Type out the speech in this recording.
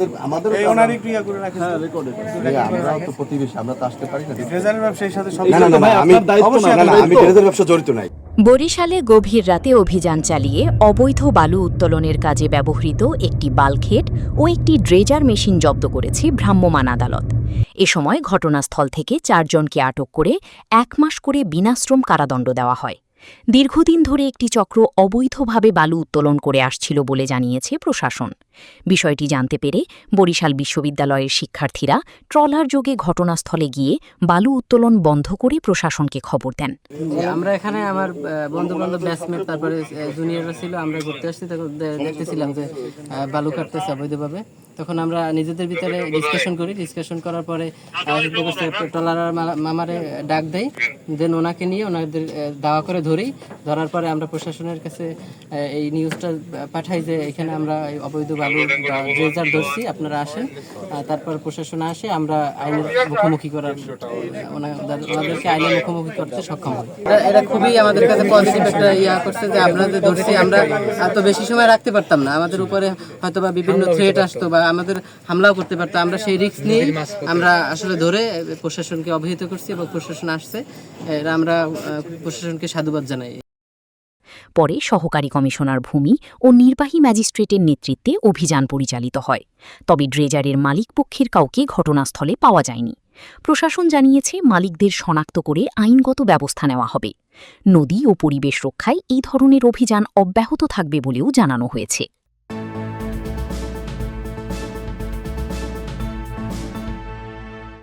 আমাদের এই ওনারই ক্রিয়া করে রাখেন। হ্যাঁ রেকর্ডে আমরা তো প্রতিবেশী, আমরা তো আসতে পারি না। ট্রেজারের ব্যবসায়ীর সাথে সব না না না আমি অবশ্যই না না আমি ট্রেজারের ব্যবসা জড়িত নাই। বরিশালে গভীর রাতে অভিযান চালিয়ে অবৈধ বালু উত্তোলনের কাজে ব্যবহৃত একটি বাল্কহেড ও একটি ড্রেজার মেশিন জব্দ করেছে ভ্রাম্যমাণ আদালত। এ সময় ঘটনাস্থল থেকে 4 জনকে আটক করে 1 মাস করে বিনাশ্রম কারাদণ্ড দেওয়া হয়। দীর্ঘদিন ধরে একটি চক্র অবৈধভাবে বালু উত্তোলন করে আসছিল বলে জানিয়েছে প্রশাসন। বিষয়টি জানতে পেরে বরিশাল বিশ্ববিদ্যালয়ের শিক্ষার্থীরা ট্রলার যোগে ঘটনাস্থলে গিয়ে বালু উত্তোলন বন্ধ করে প্রশাসনকে খবর দেন। আমরা এখানে আমার বন্ধু বান্ধব ব্যাচমেট তারপরে জুনিয়ররা ছিল, আমরা ঘুরতে আসছি, তখন দেখতেছিলাম যে বালু কাটতেছে অবৈধভাবে। তখন আমরা নিজেদের ভিতরে ডিসকাশন করার পরে ট্রলার মামারে ডাক দেয়, দেন ওনাকে নিয়ে ওনাদের দাওয়া করে ধরার পরে আমরা প্রশাসনের কাছে এই নিউজটা পাঠাই যে এখানে আমরা অবৈধ বালু ড্রেজার ধরছি, আপনারা আসেন। তারপর প্রশাসন আসে, আমরা আইনের মুখোমুখি করার ওনাদেরকে আইনের মুখোমুখি করতে সক্ষম হই। এটা খুবই আমাদের কাছে পজিটিভ একটা করছে যে আমরা যে ধরছি, আমরা এত বেশি সময় রাখতে পারতাম না, আমাদের উপরে হয়তো বা বিভিন্ন থ্রেট আসতো বা আমাদের হামলাও করতে পারতো। আমরা সেই রিস্ক নিয়ে আমরা আসলে ধরে প্রশাসনকে অবহিত করছি এবং প্রশাসন আসছে, এটা আমরা প্রশাসনকে সাধুবাদ জানাই। পরে সহকারী কমিশনার ভূমি ও নির্বাহী ম্যাজিস্ট্রেটের নেতৃত্বে অভিযান পরিচালিত হয়। তবে ড্রেজারের মালিকপক্ষের কাউকে ঘটনাস্থলে পাওয়া যায়নি। প্রশাসন জানিয়েছে মালিকদের শনাক্ত করে আইনগত ব্যবস্থা নেওয়া হবে। নদী ও পরিবেশ রক্ষায় এই ধরনের অভিযান অব্যাহত থাকবে বলেও জানানো হয়েছে।